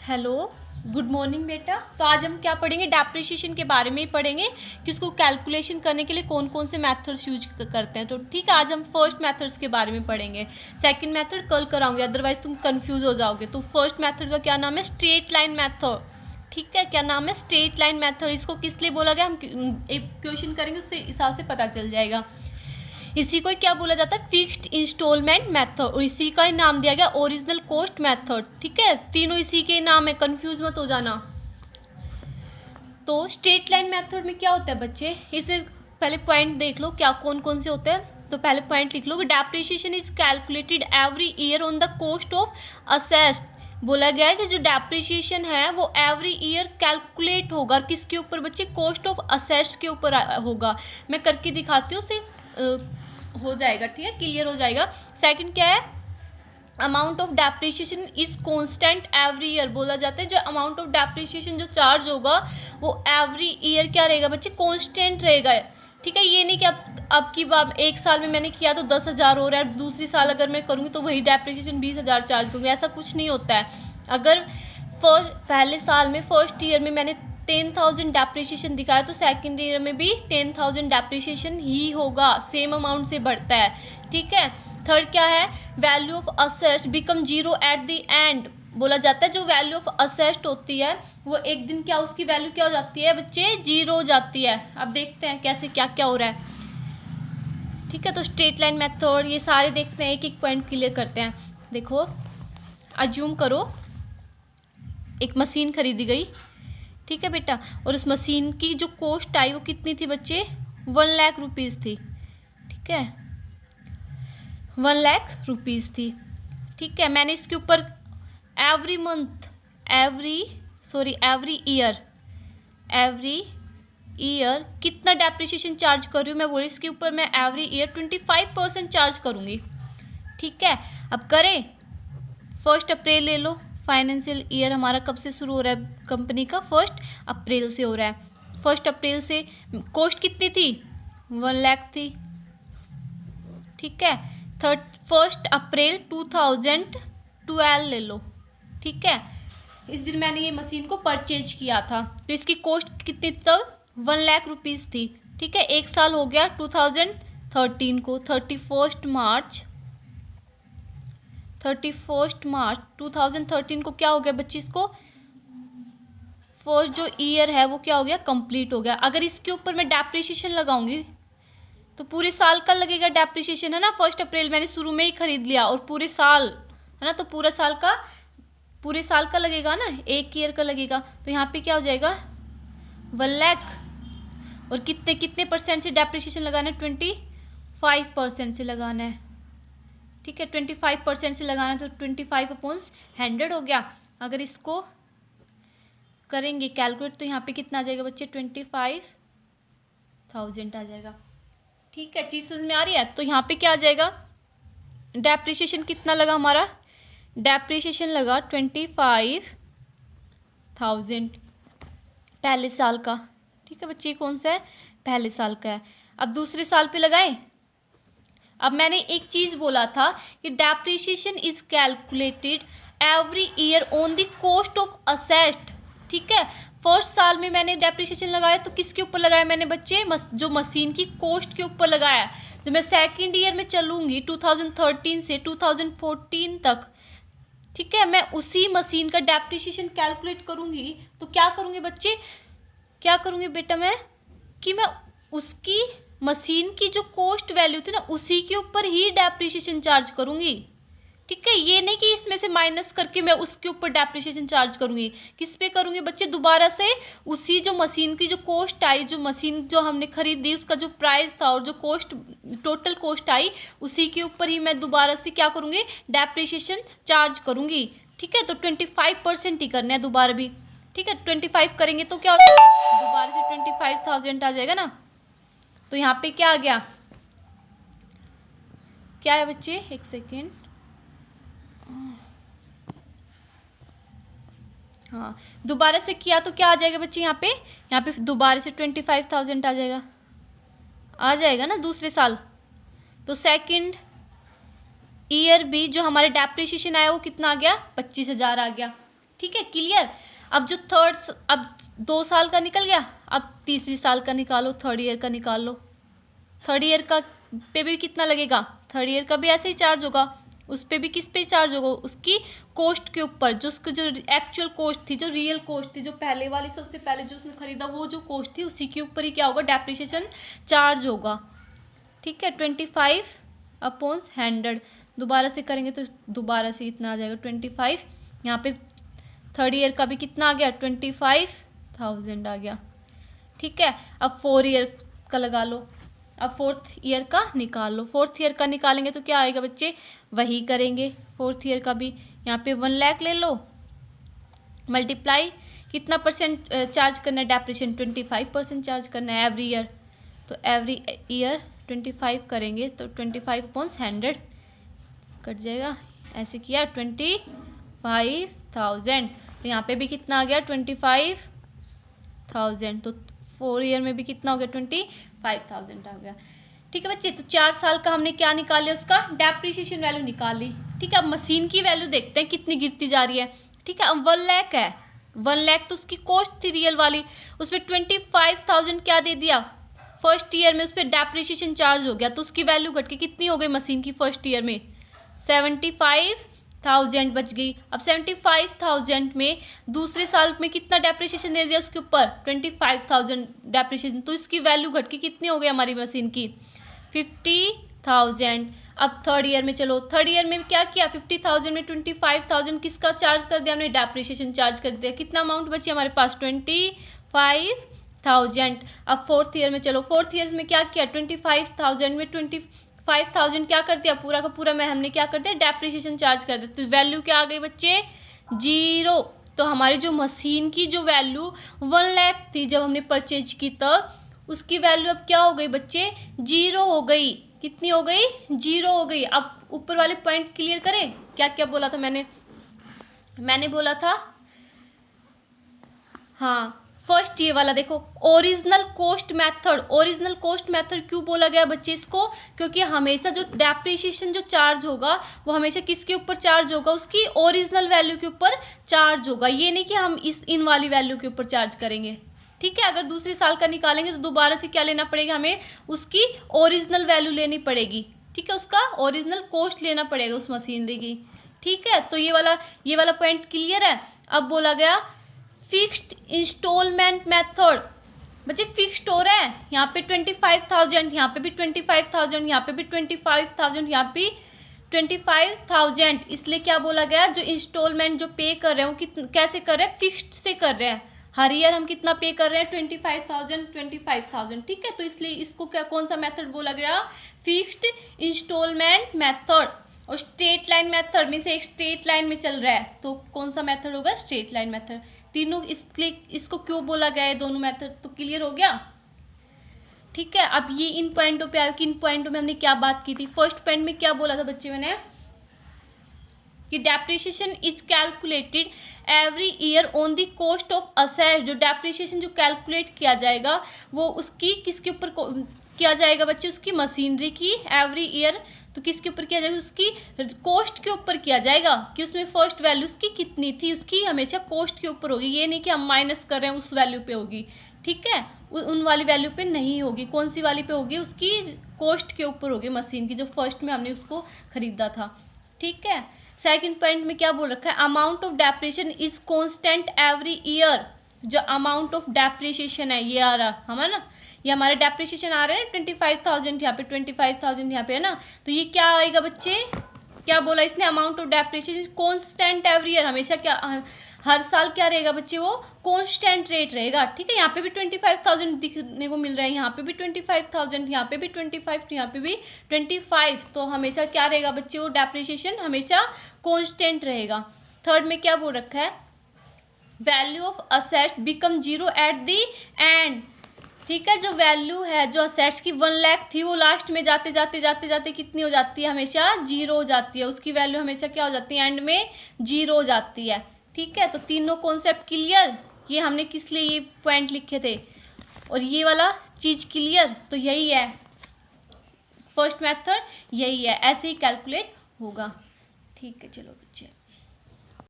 Hello, good morning बेटा। तो आज हम क्या पढ़ेंगे? डेप्रिसिएशन के बारे में ही पढ़ेंगे कि उसको कैलकुलेशन करने के लिए कौन कौन से मेथड्स यूज करते हैं। तो ठीक है, आज हम फर्स्ट मेथड्स के बारे में पढ़ेंगे। सेकंड मेथड कल कराऊंगी, अदरवाइज तुम कंफ्यूज हो जाओगे। तो फर्स्ट मेथड का क्या नाम है? Straight line method. ठीक है, क्या नाम है? Straight line method. इसको किस लिए बोला गया, हम एक क्वेश्चन करेंगे, उससे हिसाब से पता चल जाएगा। इसी को क्या बोला जाता है? Fixed installment method. और इसी का ही नाम दिया गया ओरिजिनल कॉस्ट मेथड। ठीक है, तीनों इसी के नाम है, कंफ्यूज मत हो जाना। तो स्ट्रेट लाइन मेथड में क्या होता है बच्चे, इसे पहले पॉइंट देख लो क्या कौन कौन से होते हैं। तो पहले पॉइंट लिख लो कि depreciation is calculated every year on the cost of assessed. बोला गया है कि जो डेप्रिसिएशन है वो एवरी ईयर कैलकुलेट होगा। किसके ऊपर बच्चे? कॉस्ट ऑफ असेस्ड के ऊपर होगा। मैं करके दिखाती हूँ, उससे हो जाएगा। ठीक है, क्लियर हो जाएगा। सेकंड क्या है? Amount of depreciation is constant every year. बोला जाता है जो अमाउंट ऑफ डेप्रिसिएशन जो चार्ज होगा वो एवरी ईयर क्या रहेगा बच्चे? कांस्टेंट रहेगा। ठीक है, ये नहीं कि अब की बात एक साल में मैंने किया तो 10,000 हो रहा है, दूसरी साल अगर मैं करूँगी तो वही डेप्रिसिएशन 20,000 चार्ज करूँगी। ऐसा कुछ नहीं होता है। अगर पहले साल में फर्स्ट ईयर में मैंने 10,000 डेप्रिसिएशन दिखाया तो सेकंड ईयर में भी 10,000 डेप्रिसिएशन ही होगा, सेम अमाउंट से बढ़ता है। ठीक है। थर्ड क्या है? Value of asset become zero at the end. बोला जाता है जो वैल्यू ऑफ असेस्ट होती है वो एक दिन क्या उसकी वैल्यू क्या हो जाती है बच्चे? जीरो हो जाती है। अब देखते हैं कैसे क्या क्या हो रहा है। ठीक है, तो स्ट्रेट लाइन मेथड ये सारे देखते हैं, एक एक पॉइंट क्लियर करते हैं। देखो, अज्यूम करो एक मशीन खरीदी गई। ठीक है बेटा, और उस मशीन की जो कॉस्ट आई वो कितनी थी बच्चे? 1,00,000 रुपीज़ थी। ठीक है, 1,00,000 रुपीज़ थी। ठीक है, मैंने इसके ऊपर एवरी मंथ एवरी ईयर कितना डेप्रिसिएशन चार्ज कर रही हूँ? मैं बोली इसके ऊपर मैं एवरी ईयर 25% चार्ज करूँगी। ठीक है, अब करें। 1 अप्रैल ले लो। फाइनेंशियल ईयर हमारा कब से शुरू हो रहा है? कंपनी का 1 अप्रैल से हो रहा है। 1 अप्रैल से कॉस्ट कितनी थी? 1,00,000 थी। ठीक है, 1 अप्रैल 2012 ले लो। ठीक है, इस दिन मैंने ये मशीन को परचेज किया था तो इसकी कॉस्ट कितनी तब? 1,00,000 रुपीज़ थी। ठीक है, एक साल हो गया 2013 को। 31 मार्च 2013 को क्या हो गया बच्ची? इसको फर्स्ट जो ईयर है वो क्या हो गया? कंप्लीट हो गया। अगर इसके ऊपर मैं डेप्रिसिएशन लगाऊंगी तो पूरे साल का लगेगा डेप्रिसिएशन, है ना। 1 अप्रैल मैंने शुरू में ही खरीद लिया और पूरे साल, है ना, तो पूरे साल का लगेगा ना, एक ईयर का लगेगा। तो यहाँ पे क्या हो जाएगा? 1,00,000 और कितने कितने परसेंट से डेप्रिसिएशन लगाना है? 25% से लगाना है। ठीक है, 25% से लगाना है तो 25/100 हो गया। अगर इसको करेंगे कैलकुलेट तो यहाँ पे कितना आ जाएगा बच्चे? 25,000 आ जाएगा। ठीक है, चीज़ समझ में आ रही है? तो यहाँ पे क्या आ जाएगा? डेप्रिसिएशन कितना लगा हमारा? डेप्रिसिएशन लगा 25,000 पहले साल का। ठीक है बच्चे, कौन सा है? पहले साल का है। अब दूसरे साल पे लगाए। अब मैंने एक चीज़ बोला था कि depreciation is calculated every year on the cost of asset. ठीक है, फर्स्ट साल में मैंने डेप्रिसिएशन लगाया तो किसके ऊपर लगाया मैंने बच्चे? जो मशीन की कॉस्ट के ऊपर लगाया। जब मैं सेकंड ईयर में चलूँगी 2013 से 2014 तक, ठीक है, मैं उसी मशीन का डेप्रिसिएशन कैलकुलेट करूँगी तो क्या करूँगी बच्चे? क्या करूँगी बेटा मैं? कि मैं उसकी मशीन की जो कॉस्ट वैल्यू थी ना उसी के ऊपर ही डेप्रिसिएशन चार्ज करूँगी। ठीक है, ये नहीं कि इसमें से माइनस करके मैं उसके ऊपर डेप्रिसिएशन चार्ज करूँगी। किस पे करूँगी बच्चे? दोबारा से उसी जो मशीन की जो कॉस्ट आई, जो मशीन जो हमने खरीदी उसका जो प्राइस था और जो कॉस्ट टोटल कॉस्ट आई उसी के ऊपर ही मैं दोबारा से क्या करूँगी? डेप्रिसिएशन चार्ज करूँगी। ठीक है, तो 25% ही करना है दोबारा भी। ठीक है, 25 करेंगे तो क्या हो जाएगा? दोबारा से 25,000 आ जाएगा ना। तो यहाँ पे क्या आ गया? क्या है बच्चे? एक सेकेंड। हाँ, दोबारा से किया तो क्या आ जाएगा बच्चे? यहाँ पे दोबारा से 25,000 आ जाएगा ना दूसरे साल। तो सेकंड ईयर भी जो हमारे डेप्रिसिएशन आया वो कितना आ गया? 25,000 आ गया। ठीक है, क्लियर। अब जो अब 2 साल का निकल गया, अब तीसरी साल का निकालो, थर्ड ईयर का निकाल लो। थर्ड ईयर का पे भी कितना लगेगा, थर्ड ईयर का भी ऐसे ही चार्ज होगा, उस पे भी किस पे चार्ज होगा, उसकी कॉस्ट के ऊपर, जो उसकी जो एक्चुअल कॉस्ट थी, जो रियल कॉस्ट थी, जो पहले वाली सबसे पहले जो उसने खरीदा वो जो कॉस्ट थी, उसी के ऊपर ही क्या होगा, डेप्रिसिएशन चार्ज होगा। ठीक है, 25/100। दोबारा से करेंगे तो दोबारा से इतना आ जाएगा 25। यहाँ पे थर्ड ईयर का भी कितना आ गया, 25,000 आ गया। ठीक है, अब 4 ईयर का लगा लो, अब 4th ईयर का निकाल लो। 4th ईयर का निकालेंगे तो क्या आएगा बच्चे, वही करेंगे 4th ईयर का भी। यहाँ पे 1 लाख ले लो, मल्टीप्लाई कितना परसेंट चार्ज करना है, डेप्रिसिएशन 25% चार्ज करना है एवरी ईयर। तो एवरी ईयर 25 करेंगे तो 25/100 कट जाएगा, ऐसे किया 25,000। तो यहाँ पे भी कितना आ गया, 25,000। तो 4 ईयर में भी कितना हो गया, 25,000 आ गया। ठीक है बच्चे, तो 4 साल का हमने क्या निकाल लिया, उसका डेप्रिसिएशन वैल्यू निकाल ली। ठीक है, अब मशीन की वैल्यू देखते हैं कितनी गिरती जा रही है। ठीक है, अब 1 लाख है, 1 लाख तो उसकी कॉस्ट थी रियल वाली, उसमें 25,000 क्या दे दिया फर्स्ट ईयर में, उस पर डेप्रिसिएशन चार्ज हो गया, तो उसकी वैल्यू घट के कितनी हो गई मशीन की फर्स्ट ईयर में, 75,000 बच गई। अब 75,000 में दूसरे साल में कितना डेप्रिसिएशन दे दिया उसके ऊपर, 25,000 डेप्रिसिएशन, तो इसकी वैल्यू घट के कितनी हो गई हमारी मशीन की, 50,000। अब थर्ड ईयर में चलो, थर्ड ईयर में क्या किया, 50,000 में 25,000 किसका चार्ज कर दिया हमने, डेप्रिसिएशन चार्ज कर दिया। कितना अमाउंट बची हमारे पास, 25,000। अब 4th ईयर में चलो, 4th ईयर में क्या किया, 25,000 में 25,000 क्या कर दिया, पूरा का पूरा में हमने क्या कर दिया, डेप्रिसिएशन चार्ज कर दिया। तो वैल्यू क्या आ गई बच्चे, 0। तो हमारी जो मशीन की जो वैल्यू 1 लाख थी जब हमने परचेज की, तब उसकी वैल्यू अब क्या हो गई बच्चे, 0 हो गई। कितनी हो गई, 0 हो गई। अब ऊपर वाले पॉइंट क्लियर करें, क्या क्या बोला था मैंने बोला था, हाँ फर्स्ट ये वाला देखो, original cost method. Original cost method क्यों बोला गया बच्चे इसको, क्योंकि हमेशा जो डेप्रिसिएशन जो चार्ज होगा वो हमेशा किसके ऊपर चार्ज होगा, उसकी ओरिजिनल वैल्यू के ऊपर चार्ज होगा। ये नहीं कि हम इन वाली वैल्यू के ऊपर चार्ज करेंगे। ठीक है, अगर दूसरे साल का निकालेंगे तो दोबारा से क्या लेना पड़ेगा, हमें उसकी ओरिजिनल वैल्यू लेनी पड़ेगी। ठीक है, उसका ओरिजिनल कॉस्ट लेना पड़ेगा उस मशीनरी की। ठीक है, तो ये वाला पॉइंट क्लियर है। अब बोला गया फिक्स्ड इंस्टॉलमेंट मेथड। बच्चे फिक्स्ड हो रहा है, यहाँ पे 25,000, यहाँ पे भी 25,000, यहाँ पे भी 25,000, यहाँ पे 25,000। इसलिए क्या बोला गया, जो इंस्टॉलमेंट जो पे कर रहे हैं वो कैसे कर रहे हैं, फिक्स्ड से कर रहे हैं। हर ईयर हम कितना पे कर रहे हैं, 25,000। ठीक है, तो इसलिए इसको क्या कौन सा मेथड बोला गया, फिक्स्ड इंस्टॉलमेंट मेथड। और स्ट्रेट लाइन मेथड में से एक स्ट्रेट लाइन में चल रहा है, तो कौन सा मेथड होगा, स्ट्रेट लाइन मेथड। तीनों इसको क्यों बोला गया है, दोनों मेथड तो क्लियर हो गया। ठीक है, अब ये इन पॉइंटों पे आयो कि इन पॉइंटों में हमने क्या बात की थी। फर्स्ट पॉइंट में क्या बोला था बच्चे मैंने, कि depreciation is calculated every year on the cost of asset. जो डेप्रिसिएशन जो कैलकुलेट किया जाएगा वो उसकी किसके ऊपर किया जाएगा बच्चे, उसकी मशीनरी की एवरी ईयर। तो किसके ऊपर किया जाएगा, उसकी कॉस्ट के ऊपर किया जाएगा, कि उसमें फर्स्ट वैल्यू उसकी कितनी थी, उसकी हमेशा कॉस्ट के ऊपर होगी। ये नहीं कि हम माइनस कर रहे हैं उस वैल्यू पे होगी। ठीक है, उन वाली वैल्यू पे नहीं होगी। कौन सी वाली पे होगी, उसकी कॉस्ट के ऊपर होगी मशीन की, जो फर्स्ट में हमने उसको खरीदा था। ठीक है, सेकंड पॉइंट में क्या बोल रखा है, amount of depreciation is constant every year. जो अमाउंट ऑफ डेप्रिसिएशन है ये आ रहा हमारा ना, ये हमारे डेप्रिसिएशन आ रहे हैं 25,000, यहाँ पे 25,000 यहाँ पे है ना, तो ये क्या आएगा बच्चे, क्या बोला इसने, amount of depreciation constant every year. हमेशा क्या हर साल क्या रहेगा बच्चे, वो कांस्टेंट रेट रहेगा। ठीक है, यहाँ पे भी 25,000 दिखने को मिल रहा है, यहाँ पे भी 25,000, यहाँ पे भी 25, यहाँ पे भी 25। तो हमेशा क्या रहेगा बच्चे, वो डेप्रिसिएशन हमेशा कांस्टेंट रहेगा। थर्ड में क्या बोल रखा है, value of asset become 0 at the end. ठीक है, जो वैल्यू है जो असेट्स की 1 लाख थी, वो लास्ट में जाते जाते कितनी हो जाती है, हमेशा 0 हो जाती है। उसकी वैल्यू हमेशा क्या हो जाती है, एंड में 0 हो जाती है। ठीक है, तो तीनों कॉन्सेप्ट क्लियर। ये हमने किस लिए ये पॉइंट लिखे थे, और ये वाला चीज़ क्लियर। तो यही है फर्स्ट मेथड, यही है, ऐसे ही कैलकुलेट होगा। ठीक है, चलो।